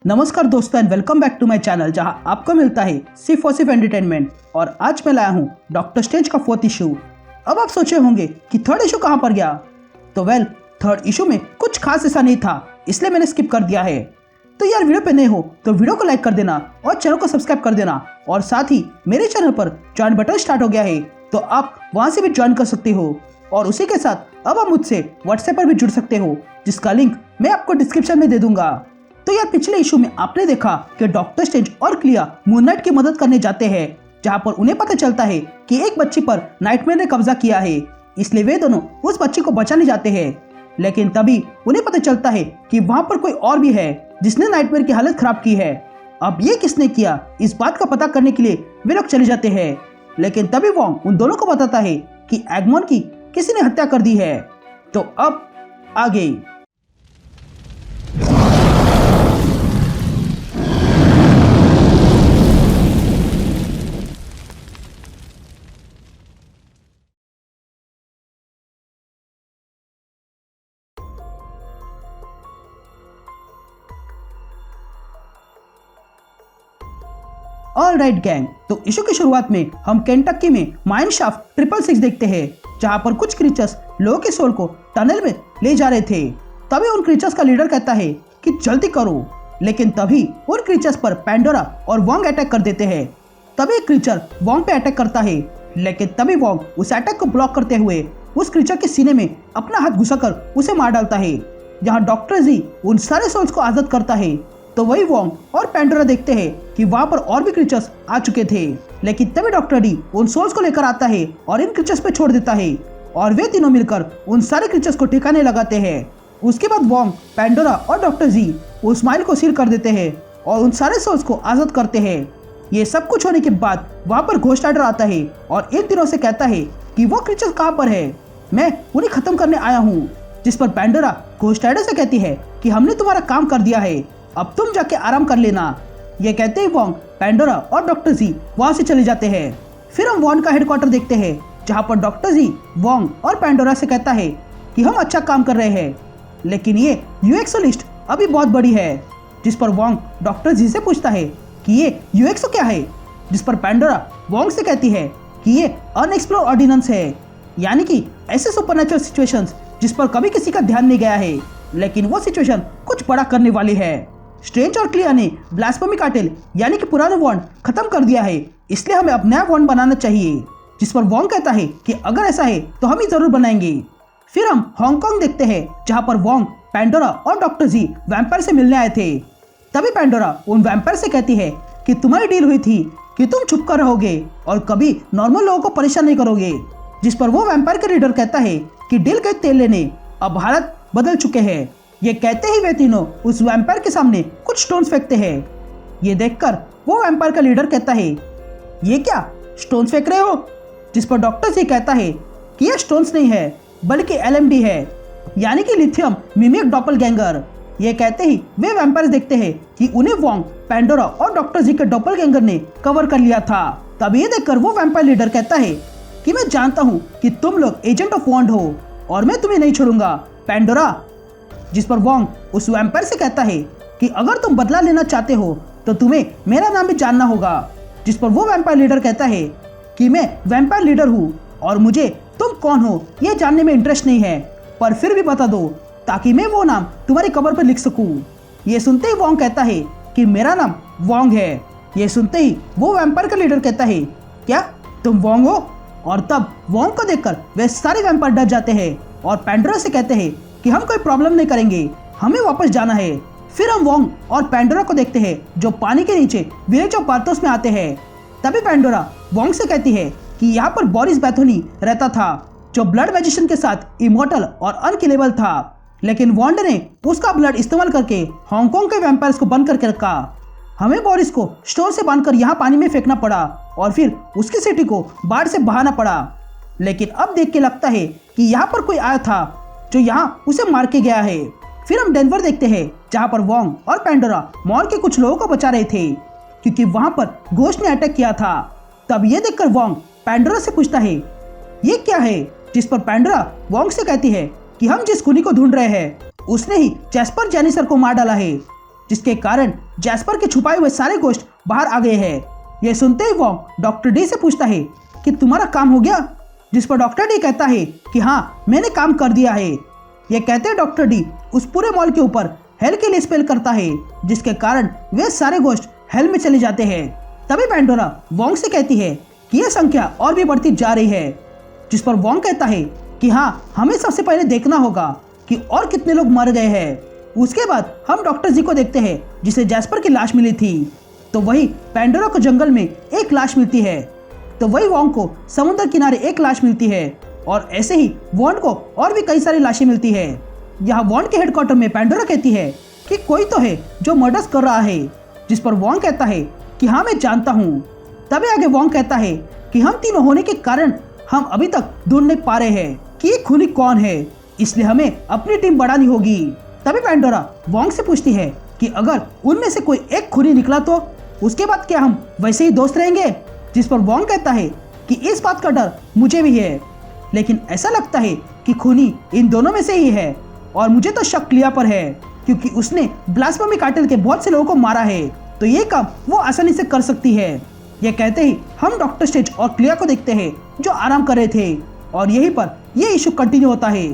नमस्कार दोस्तों and welcome back to my channel जहां आपको मिलता है सिर्फ और सिर्फ एंटरटेनमेंट। और आज मैं लाया हूं डॉक्टर स्ट्रेंज का 4th इशू। अब आप सोचे होंगे कि 3rd इशू कहां पर गया। तो वेल 3rd इशू में कुछ खास ऐसा नहीं था, इसलिए मैंने स्किप कर दिया है। तो यार वीडियो पे नए हो तो वीडियो को लाइक कर देना और चैनल को सब्सक्राइब कर देना। और साथ ही मेरे चैनल पर ज्वाइन बटन स्टार्ट हो गया है तो आप वहां से भी ज्वाइन कर सकते हो। और उसी के साथ अब आप मुझसे व्हाट्सएप पर भी जुड़ सकते हो, जिसका लिंक मैं आपको डिस्क्रिप्शन में दे दूंगा। तो यार पिछले इशू में आपने देखा कि डॉक्टर स्ट्रेंज और क्लिया मून नाइट की मदद करने जाते हैं, जहां पर उन्हें पता चलता है कि एक बच्ची पर नाइटमेयर ने कब्जा किया है, इसलिए वे दोनों उस बच्ची को बचाने जाते हैं। लेकिन तभी उन्हें पता चलता है कि वहां पर कोई और भी है जिसने नाइटमेयर की हालत खराब की है। अब ये किसने किया, इस बात का पता करने के लिए वे लोग चले जाते हैं। लेकिन तभी वॉन्ग उन दोनों को बताता है कि एगमॉन की किसी ने हत्या कर दी है। तो अब आगे ऑल राइट गैंग, तो इशू की शुरुआत में हम केंटकी में माइन शाफ्ट 666 देखते हैं, जहां पर कुछ क्रीचर्स लोगों के सोल को टनल में ले जा रहे थे। तभी उन क्रीचर्स का लीडर कहता है कि जल्दी करो, लेकिन तभी उन क्रीचर्स पर पैंडोरा और वॉन्ग अटैक कर देते हैं। तभी एक क्रीचर वॉन्ग पे अटैक करता है, लेकिन तभी वॉन्ग उस अटैक को ब्लॉक करते हुए उस क्रीचर के सीने में अपना हाथ घुसाकर उसे मार डालता है। जहाँ डॉक्टर जी उन सारे सोल्स को आजाद करता है, तो वही वॉन्ग और पैंडोरा देखते हैं कि वहां पर और भी क्रीचर्स आ चुके थे। लेकिन तभी डॉक्टर डी उन सोल्स को लेकर आता है और इन क्रीचर्स पे छोड़ देता है, और वे तीनों मिलकर उन सारे क्रीचर्स को ठिकाने लगाते हैं। उसके बाद वॉन्ग, पैंडोरा और डॉक्टर जी उस स्माइल को सील कर देते हैं और उन सारे सोल्स को आजाद करते हैं। ये सब कुछ होने के बाद वहां पर घोस्ट राइडर आता है और इन तीनों से कहता है कि वो क्रीचर्स कहाँ पर है, मैं उन्हें खत्म करने आया हूँ। जिस पर पैंडोरा घोस्ट राइडर से कहती है कि हमने तुम्हारा काम कर दिया है, अब तुम जाके आराम कर लेना। ये कहते ही वॉन्ग, पैंडोरा और डॉक्टर जी वहां से चले जाते हैं। फिर हम वॉन्ग का हेडक्वार्टर देखते हैं, जहां पर डॉक्टर जी वॉन्ग और पैंडोरा से कहता है कि हम अच्छा काम कर रहे हैं, लेकिन ये यूएक्सओ लिस्ट अभी बहुत बड़ी है। जिस पर वॉन्ग डॉक्टर जी से पूछता है कि ये यूएक्सओ क्या है, जिस पर पैंडोरा वॉन्ग से कहती है कि ये अनएक्सप्लोर्ड ऑर्डिनेंस है, यानी कि ऐसे सुपरनेचुरल सिचुएशंस जिस पर कभी किसी का ध्यान नहीं गया है, लेकिन वो सिचुएशन कुछ बड़ा करने वाली है। स्ट्रेंज और क्लिया ने ब्लास्फेमी कार्टेल यानी कि पुराना वॉन्ड खत्म कर दिया है, इसलिए हमें अब नया वॉन्ड बनाना चाहिए। जिस पर वॉन्ग कहता है कि अगर ऐसा है तो हम ही जरूर बनाएंगे। फिर हम हांगकांग देखते हैं, जहां पर वॉन्ग, पैंडोरा और डॉक्टर जी वैम्पायर से मिलने आए थे। तभी पैंडोरा उन वैम्पायर से कहती है कि तुम्हारी डील हुई थी कि तुम छुप कर रहोगे और कभी नॉर्मल लोगों को परेशान नहीं करोगे। जिस पर वो वैम्पायर के लीडर कहता है कि डील के तेल लेने अब हालत बदल चुके हैं। ये कहते ही वे तीनों उस वैम्पायर के सामने कुछ स्टोन्स फेंकते हैं। ये देखकर वो वैम्पायर का लीडर कहता है, ये क्या स्टोन्स फेंक रहे हो। जिस पर डॉक्टर जी कहता है कि ये स्टोन्स नहीं है बल्कि एलएमडी है, यानी कि लिथियम मिमिक डॉपलगैंगर। ये कहते ही वे वैम्पायर देखते हैं कि उन्हें वॉन्ग, पैंडोरा और डॉक्टर जी के डॉपलगैंगर ने कवर कर लिया था। तब ये देखकर वो वैम्पायर लीडर कहता है कि मैं जानता हूँ कि तुम लोग एजेंट ऑफ वॉन्ड हो और मैं तुम्हें नहीं छोड़ूंगा, पैंडोरा। जिस पर वॉन्ग उस वैम्पायर से कहता है कि अगर तुम बदला लेना चाहते हो तो तुम्हें मेरा नाम भी जानना होगा। जिस पर वो वैम्पायर लीडर कहता है कि मैं वैम्पायर लीडर हूँ और मुझे तुम कौन हो ये जानने में इंटरेस्ट नहीं है, पर फिर भी बता दो ताकि मैं वो नाम तुम्हारी कबर पर लिख सकूं। ये सुनते ही वॉन्ग कहता है कि मेरा नाम वॉन्ग है। ये सुनते ही वो वैम्पायर का लीडर कहता है, क्या तुम वॉन्ग हो। और तब वॉन्ग को देखकर वे सारे वैम्पायर डर जाते हैं और पैंडोरा से कहते हैं कि हम कोई प्रॉब्लम नहीं करेंगे, हमें वापस जाना है। फिर हम वॉन्ग और पैंडोरा को देखते हैं जो पानी के नीचे विलेज ऑफ पार्थोस में आते हैं। तभी पैंडोरा वॉन्ग से कहती है कि यहाँ पर बोरिस बैथोनी रहता था, जो ब्लड मैजिशियन के साथ इमॉर्टल और अनकिलेबल था, लेकिन वॉन्ड ने उसका ब्लड इस्तेमाल करके हांगकांग के वैम्पायर्स को बंद करके रखा। हमें बोरिस को स्टोन से बांधकर यहाँ पानी में फेंकना पड़ा और फिर उसकी सिटी को बाढ़ से बहाना पड़ा। लेकिन अब देख के लगता है कि यहाँ पर कोई आया था जो यहाँ उसे मार के गया है। फिर हम डेनवर देखते हैं, जहाँ पर वॉन्ग और पैंडोरा मॉल के कुछ लोगों को बचा रहे थे क्योंकि वहां पर घोस्ट ने अटैक किया था। तब ये देखकर वॉन्ग पैंडोरा से पूछता है, ये क्या है। जिस पर पैंडोरा वॉन्ग से कहती है कि हम जिस खूनी को ढूंढ रहे हैं उसने ही जैस्पर जेनिसर को मार डाला है। जिसके कारण जैस्पर के छुपाए हुए सारे गोश्त बाहर आ गए हैं। यह सुनते ही वोंग डॉक्टर डी से पूछता है कि तुम्हारा काम हो गया, जिस पर डॉक्टर डी कहता है कि हाँ मैंने काम कर दिया है। यह कहते डॉक्टर डी उस पूरे मॉल के ऊपर हेल के लिए स्पेल करता है, जिसके कारण वे सारे गोश्त हेल में चले जाते हैं। तभी पैंडोरा वोंग से कहती है कि यह संख्या और भी बढ़ती जा रही है, जिस पर वोंग कहता है कि हाँ हमें सबसे पहले देखना होगा कि और कितने लोग मर गए हैं। उसके बाद हम डॉक्टर जी को देखते हैं जिसे जैस्पर की लाश मिली थी। तो वही पैंडोरा को जंगल में एक लाश मिलती है, तो वही वोंग को समुद्र किनारे एक लाश मिलती है, और ऐसे ही वॉन्ड को और भी कई सारी लाशें मिलती है। यहाँ वॉन्ड के हेडक्वार्टर में पैंडोरा कहती है कि कोई तो है जो मर्डर्स कर रहा है, जिस पर वोंग कहता है कि हाँ मैं जानता हूँ। तभी आगे वोंग कहता है कि हम तीनों होने के कारण हम अभी तक ढूंढ नहीं पा रहे हैं कि ये खूनी कौन है, इसलिए हमें अपनी टीम बढ़ानी होगी। तभी पैंडोरा वोंग से पूछती है कि अगर उनमें से कोई एक खूनी निकला तो उसके बाद क्या हम वैसे ही दोस्त रहेंगे, जिस पर वोंग कहता है कि इस बात का डर मुझे भी है, लेकिन ऐसा लगता है कि खूनी इन दोनों में से ही है, और मुझे तो शक क्लिया पर है क्योंकि उसने ब्लास्फेमी कार्टेल के बहुत से लोगों को मारा है, तो ये काम वो आसानी से कर सकती है। ये कहते ही हम डॉक्टर स्ट्रेंज और क्लिया को देखते हैं जो आराम कर रहे थे, और यहीं पर ये इशू कंटिन्यू होता है।